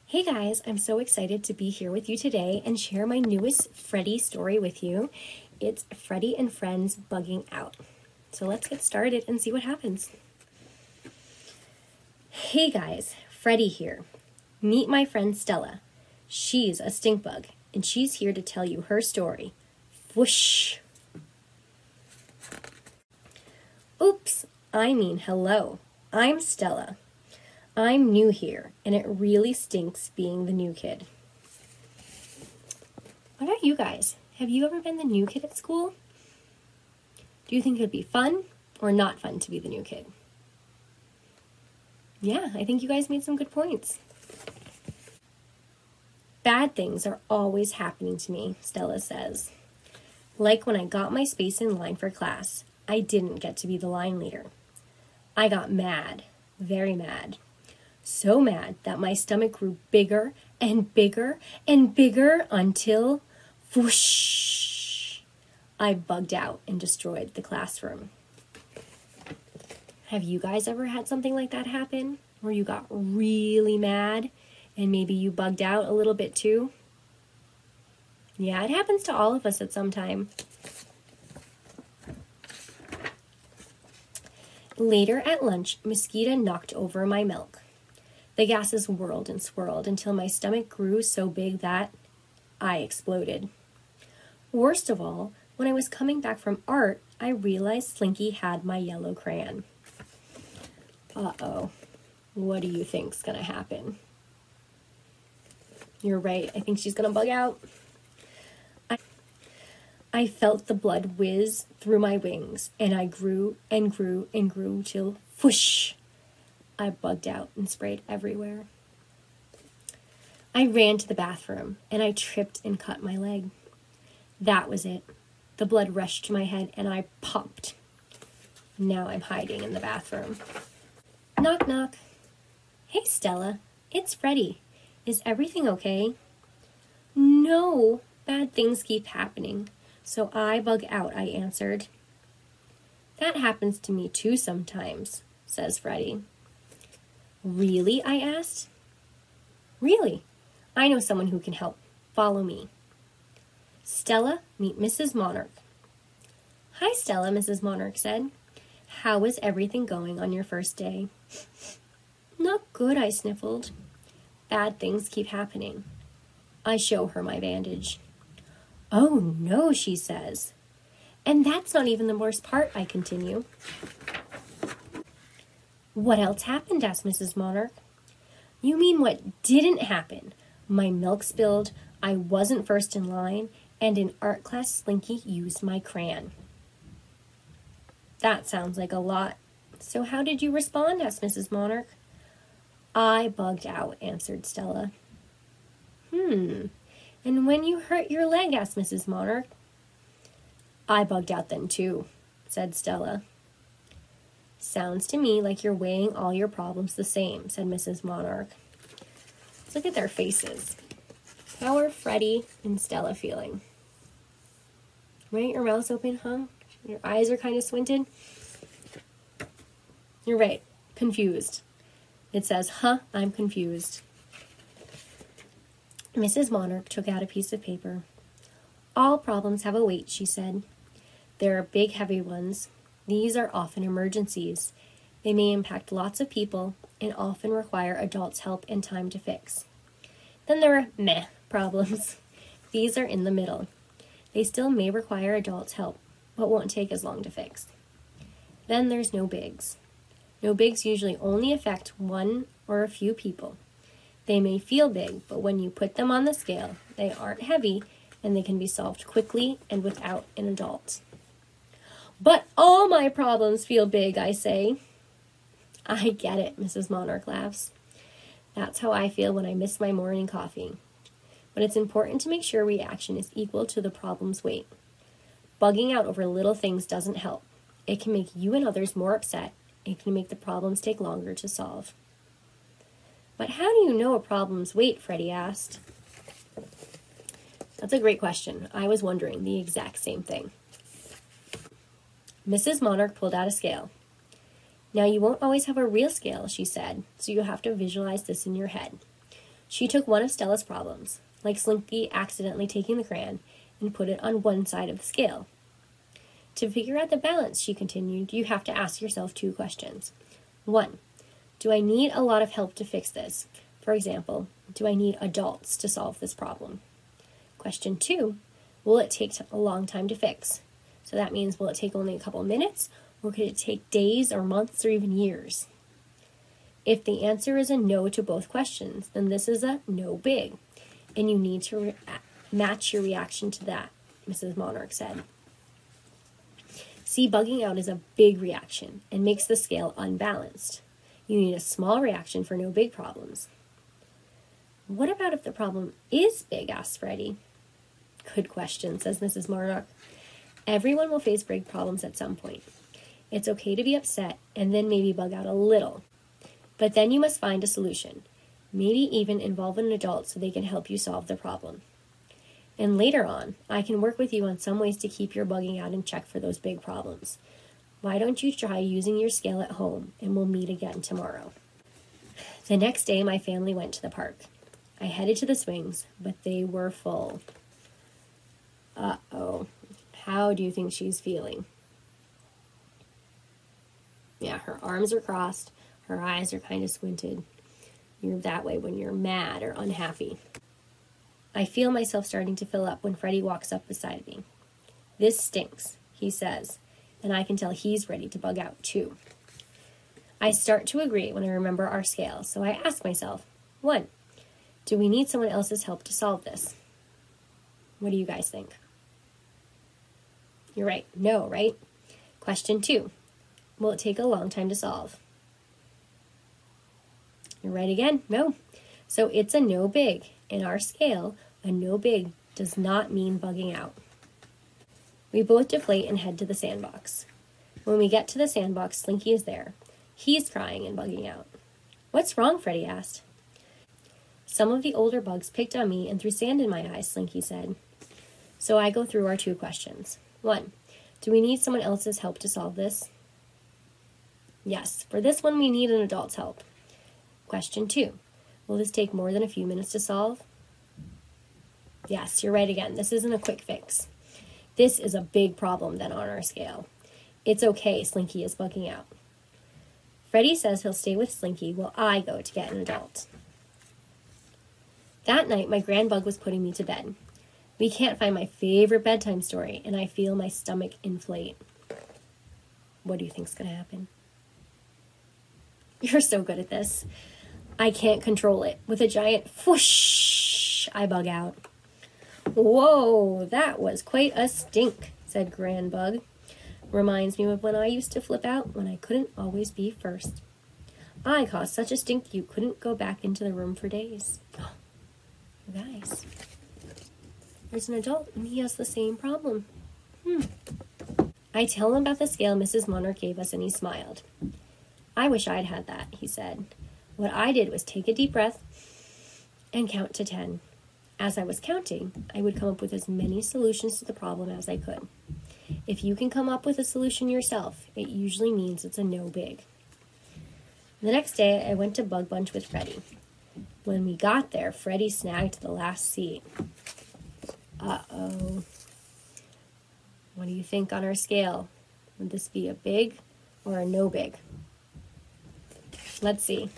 Hey guys, I'm so excited to be here with you today and share my newest Freddie story with you. It's Freddie and Friends bugging out. So let's get started and see what happens. Hey guys, Freddie here. Meet my friend Stella. She's a stink bug and she's here to tell you her story. Whoosh! Oops, I mean hello. I'm Stella. I'm new here, and it really stinks being the new kid. What about you guys? Have you ever been the new kid at school? Do you think it would be fun or not fun to be the new kid? Yeah, I think you guys made some good points. Bad things are always happening to me, Stella says. Like when I got my space in line for class, I didn't get to be the line leader. I got mad, very mad. So mad that my stomach grew bigger and bigger and bigger until, whoosh, I bugged out and destroyed the classroom. Have you guys ever had something like that happen, where you got really mad and maybe you bugged out a little bit too? Yeah, it happens to all of us at some time. Later at lunch, Mosquito knocked over my milk. The gases whirled and swirled until my stomach grew so big that I exploded. Worst of all, when I was coming back from art, I realized Slinky had my yellow crayon. Uh-oh. What do you think's gonna happen? You're right. I think she's gonna bug out. I felt the blood whiz through my wings, and I grew and grew and grew till whoosh! I bugged out and sprayed everywhere. I ran to the bathroom, and I tripped and cut my leg. That was it. The blood rushed to my head, and I popped. Now I'm hiding in the bathroom. Knock, knock. Hey, Stella. It's Freddie. Is everything okay? No, bad things keep happening. So I bug out, I answered. That happens to me too sometimes, says Freddie. Really? I asked. Really? I know someone who can help. Follow me. Stella, meet Mrs. Monarch. Hi, Stella, Mrs. Monarch said. How is everything going on your first day? Not good, I sniffled. Bad things keep happening. I show her my bandage. Oh, no, she says. And that's not even the worst part, I continue. What else happened? Asked Mrs. Monarch. You mean what didn't happen? My milk spilled, I wasn't first in line, and in art class Slinky used my crayon. That sounds like a lot. So how did you respond? Asked Mrs. Monarch. I bugged out, answered Stella. And when you hurt your leg? Asked Mrs. Monarch. I bugged out then too, said Stella. Sounds to me like you're weighing all your problems the same, said Mrs. Monarch. Let's look at their faces. How are Freddie and Stella feeling? Right, your mouth's open, huh? Your eyes are kind of squinted. You're right, confused. It says, I'm confused. Mrs. Monarch took out a piece of paper. All problems have a weight, she said. There are big, heavy ones. These are often emergencies. They may impact lots of people and often require adults' help and time to fix. Then there are meh problems. These are in the middle. They still may require adults' help, but won't take as long to fix. Then there's no bigs. No bigs usually only affect one or a few people. They may feel big, but when you put them on the scale, they aren't heavy and they can be solved quickly and without an adult. But all my problems feel big, I say. I get it, Mrs. Monarch laughs. That's how I feel when I miss my morning coffee. But it's important to make sure reaction is equal to the problem's weight. Bugging out over little things doesn't help. It can make you and others more upset. It can make the problems take longer to solve. But how do you know a problem's weight? Freddie asked. That's a great question. I was wondering the exact same thing. Mrs. Monarch pulled out a scale. Now, you won't always have a real scale, she said, so you have to visualize this in your head. She took one of Stella's problems, like Slinky accidentally taking the crayon, and put it on one side of the scale. To figure out the balance, she continued, you have to ask yourself 2 questions. 1. Do I need a lot of help to fix this? For example, do I need adults to solve this problem? Question 2. Will it take a long time to fix? So that means, will it take only a couple minutes, or could it take days or months or even years? If the answer is a no to both questions, then this is a no big, and you need to match your reaction to that, Mrs. Monarch said. See, bugging out is a big reaction and makes the scale unbalanced. You need a small reaction for no big problems. What about if the problem is big, asked Freddie. Good question, says Mrs. Monarch. Everyone will face big problems at some point. It's okay to be upset and then maybe bug out a little. But then you must find a solution, maybe even involve an adult so they can help you solve the problem. And later on, I can work with you on some ways to keep your bugging out in check for those big problems. Why don't you try using your scale at home, and we'll meet again tomorrow. The next day, my family went to the park. I headed to the swings, but they were full. Uh-oh. How do you think she's feeling? Yeah, her arms are crossed. Her eyes are kind of squinted. You're that way when you're mad or unhappy. I feel myself starting to fill up when Freddie walks up beside me. This stinks, he says, and I can tell he's ready to bug out too. I start to agree when I remember our scale, so I ask myself, 1, do we need someone else's help to solve this? What do you guys think? You're right, no, right? Question 2, will it take a long time to solve? You're right again, no. So it's a no big. In our scale, a no big does not mean bugging out. We both deflate and head to the sandbox. When we get to the sandbox, Slinky is there. He's crying and bugging out. What's wrong, Freddie asked. Some of the older bugs picked on me and threw sand in my eyes, Slinky said. So I go through our 2 questions. 1, do we need someone else's help to solve this? Yes, for this one we need an adult's help. Question 2, will this take more than a few minutes to solve? Yes, you're right again. This isn't a quick fix. This is a big problem then on our scale. It's okay, Slinky is bugging out. Freddie says he'll stay with Slinky while I go to get an adult. That night, my grandbug was putting me to bed. We can't find my favorite bedtime story, and I feel my stomach inflate. What do you think's going to happen? You're so good at this. I can't control it. With a giant whoosh, I bug out. Whoa, that was quite a stink, said Grandbug. Reminds me of when I used to flip out when I couldn't always be first. I caused such a stink you couldn't go back into the room for days. Oh, you guys, there's an adult and he has the same problem. I tell him about the scale Mrs. Monarch gave us and he smiled. I wish I'd had that, he said. What I did was take a deep breath and count to 10. As I was counting, I would come up with as many solutions to the problem as I could. If you can come up with a solution yourself, it usually means it's a no big. The next day, I went to Bug Bunch with Freddie. When we got there, Freddie snagged the last seat. Uh-oh. What do you think on our scale? Would this be a big or a no big? Let's see.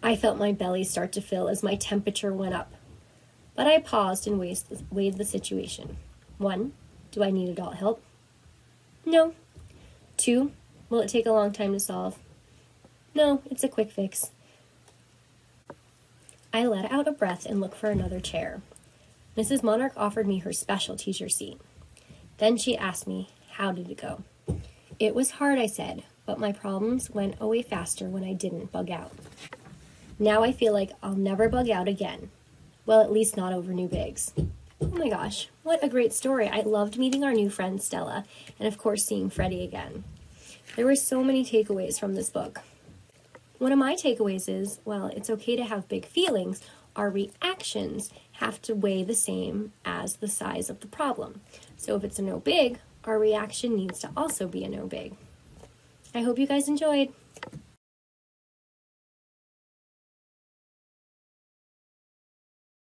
I felt my belly start to fill as my temperature went up. But I paused and weighed the situation. 1, do I need adult help? No. 2, will it take a long time to solve? No, it's a quick fix. I let out a breath and looked for another chair. Mrs. Monarch offered me her special teacher seat. Then she asked me, how did it go? It was hard, I said, but my problems went away faster when I didn't bug out. Now I feel like I'll never bug out again. Well, at least not over new bigs. Oh my gosh, what a great story. I loved meeting our new friend Stella, and of course seeing Freddie again. There were so many takeaways from this book. One of my takeaways is, while it's okay to have big feelings, our reactions have to weigh the same as the size of the problem. So if it's a no big, our reaction needs to also be a no big. I hope you guys enjoyed.